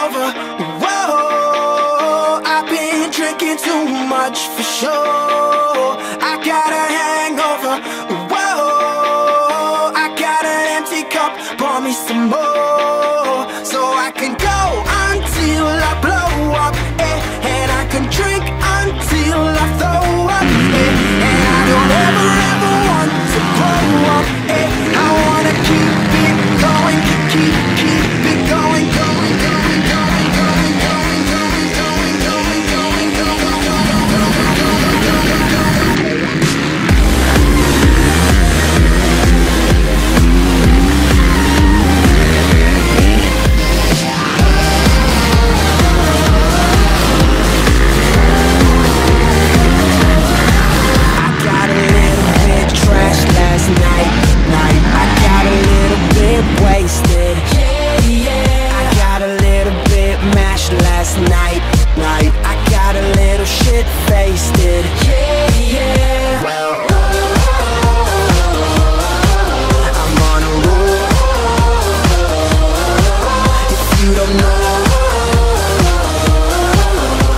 hangover. Whoa, I've been drinking too much for sure. I got a hangover. Whoa, I got an empty cup. Pour me some more, so I can go until I blow up, and I can drink until I throw up, and I don't ever want to grow up, I wanna keep it going, keep it going, going, going, going, going, going, going, going, going, going, wasted. I got a little bit mashed last night. I got a little shit faced. Well, I'm on a roll. If you don't know,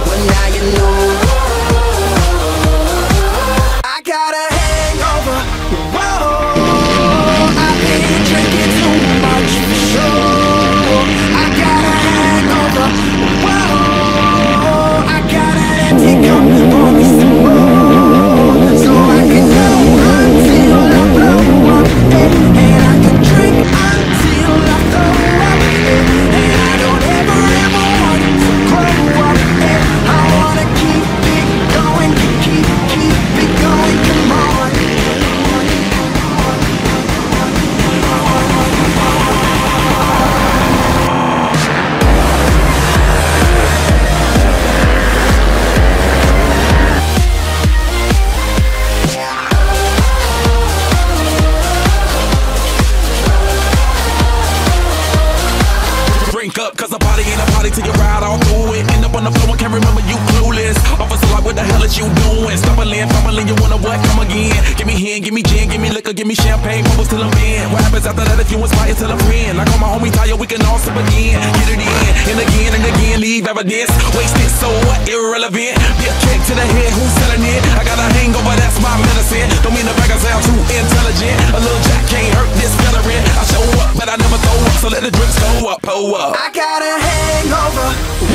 well now you know. I got a hangover. Whoa, I've been drinking too much for sure. I got a hangover. Whoa, I got an empty cup. Pour me some more, so I can go until I blow up, and I can drink until I throw up, and I don't ever want to grow up, I wanna keep it going, keep it going, come on. Drink up, cause a party ain't a party till you ride all through it. End up on the floor and can't remember you clueless. Officer like, what the hell is you doing? Stumbling, fumbling, you wanna what? Come again. Give me hen, give me gin, give me liquor, give me champagne, bubbles till I'm in. What happens after that if you inspire till a friend? Like all my homies tired, we can all sip again. Get it in, and again, leave evidence. Wasted, so what? Irrelevant. Be a kick to the head, who's selling it? I got a hangover, that's my medicine. Don't mean the back I sound too intelligent. A little jack can't hurt this veteran. I show up, but I never throw up, so let the drinks go up, pull up. I got a hangover.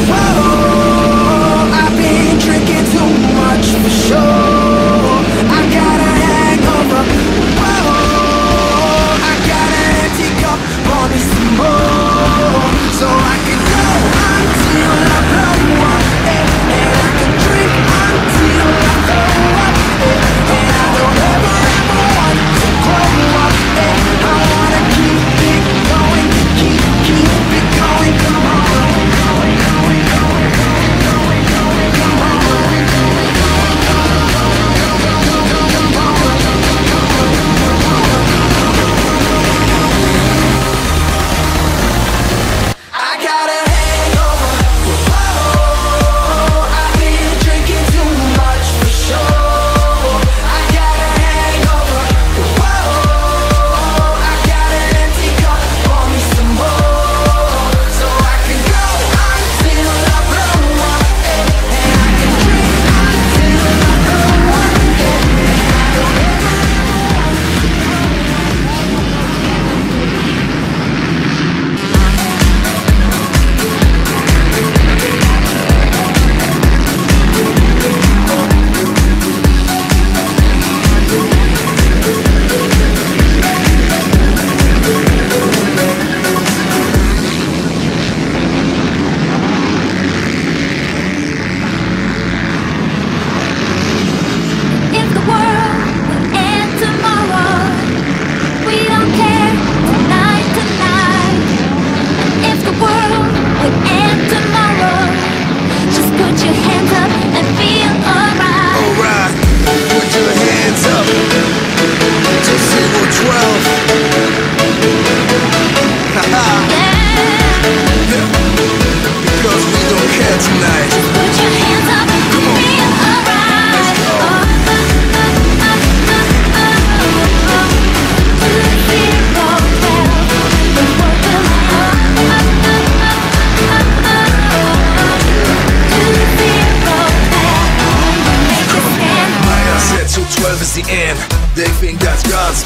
Whoa, I've been drinking too much for sure. I got a hangover. Whoa, I got an empty cup. Pour me some more, so I can go until I blow up, and I can drink until I throw up, and I don't ever want to grow up, I wanna keep it going, keep it going, come on.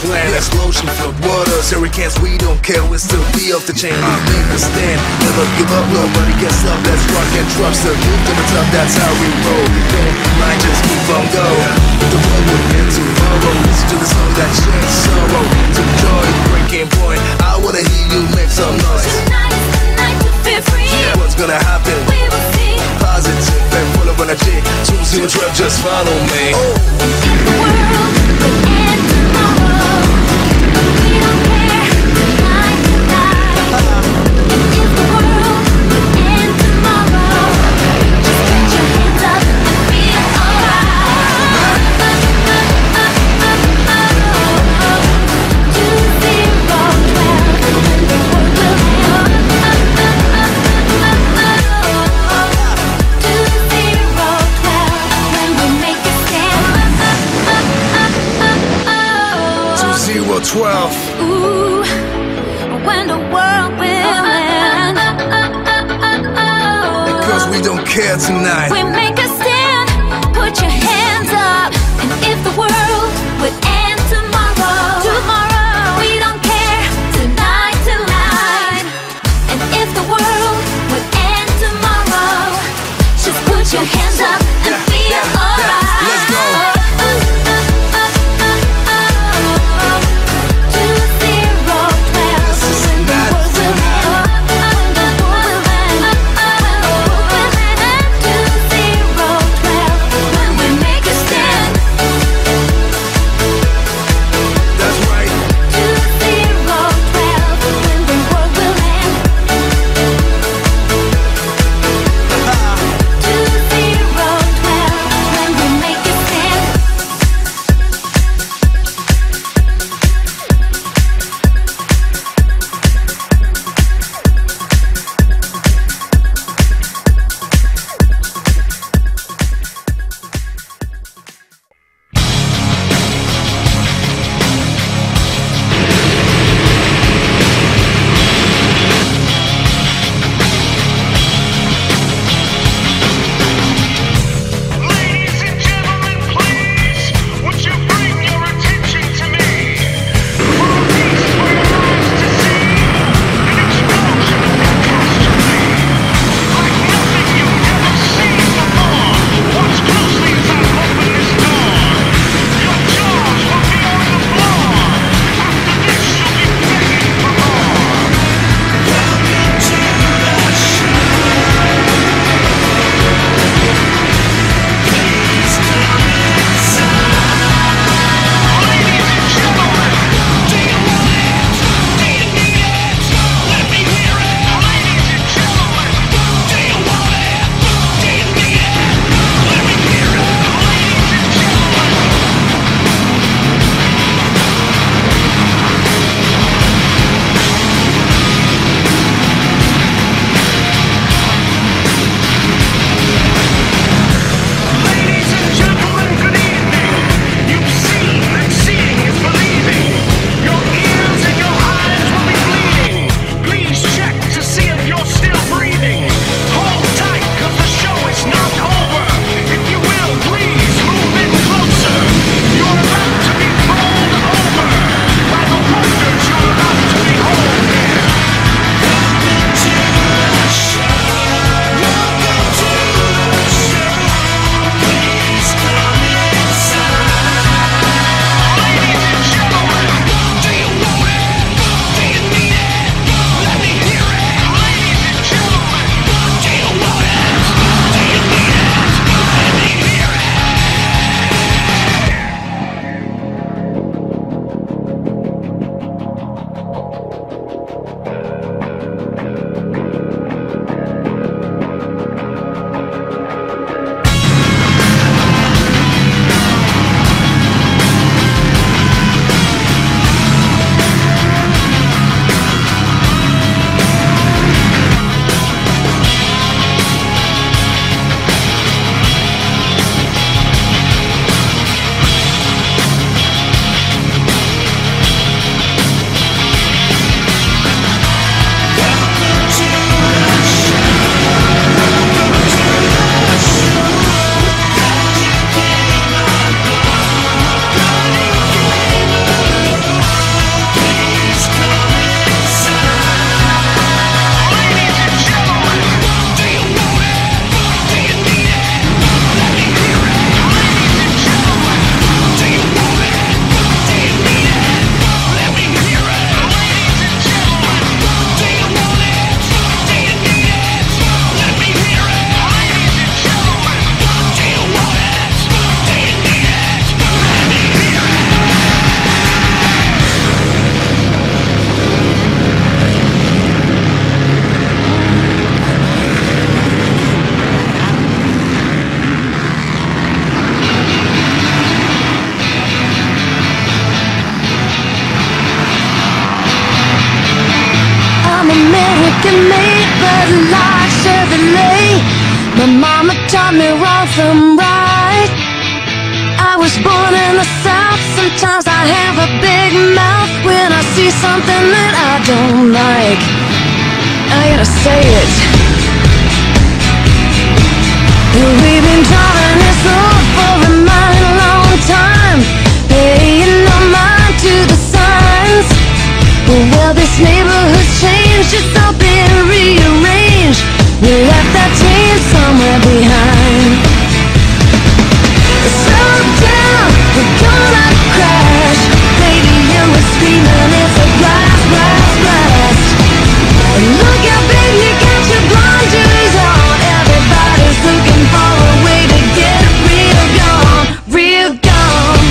plan. Explosion, flood waters, hurricanes, we don't care. We'll still be off the chain, we make a stand. Never give up, nobody gets up. Let's rock and drop, still move to the top, that's how we roll. Don't mind, just keep on going. The world will end tomorrow. Listen to the song that shares sorrow. To joy, breaking point, I wanna hear you make some noise. Tonight is the night to feel free. Yeah, what's gonna happen? We will see. Positive and full of energy. 2-0-12, just follow me. The world will end tomorrow. We don't care. Tonight, tonight. And if the world will end tomorrow, just put your hands up and feel alright. 2-0-12. The world will end. 2-0-12. When we make a stand. 2-0-12. Ooh, when the world will end. Because we don't care tonight. We make a stand, put your hands up. And if the world would end tomorrow, we don't care. Tonight, tonight. And if the world would end tomorrow, just put your hands up and feel alright. Let's go. 2-0-12. taught me wrong from right. I was born in the South. Sometimes I have a big mouth when I see something that I don't like. I gotta say it. We've been driving this road for a mighty long time, paying no mind to the signs. Well, this neighborhood's changed, it's all been rearranged. We left that change somewhere behind. Slow down, we're gonna crash. Radio is screaming, it's a blast, blast, blast. Look out, baby, you got your blinders on. Everybody's looking for a way to get real gone, real gone,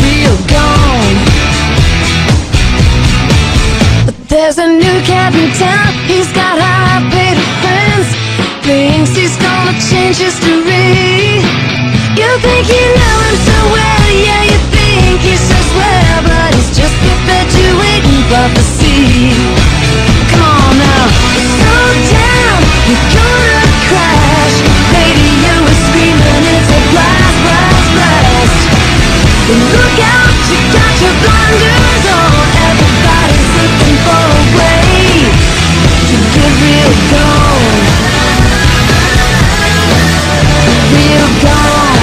real gone. But there's a new cat in town, he's got high-paid friends. Thinks he's gonna change history. You think you know him so well, yeah, you think he's so swell, but he's just perpetuating prophecy. Come on now, slow down, you're gonna crash. Radio is screaming, it's a blast, blast, blast. Look out, you got your blinders on. Everybody's looking for a way to get real gone, real gone,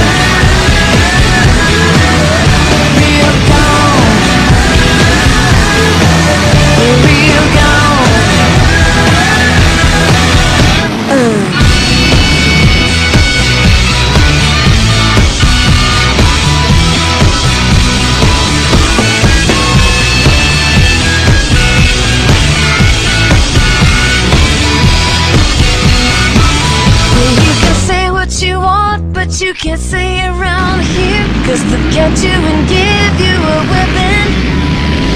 real gone, real gone. You can't say around here, 'cause they'll catch you and give you a whipping.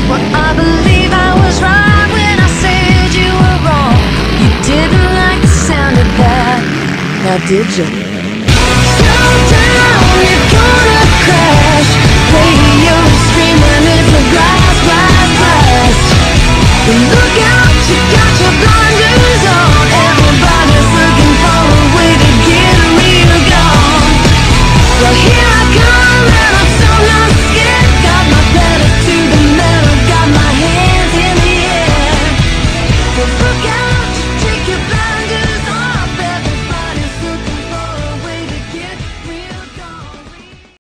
Well, I believe I was right when I said you were wrong. You didn't like the sound of that, now did you? Slow down, you're gonna crash. Radio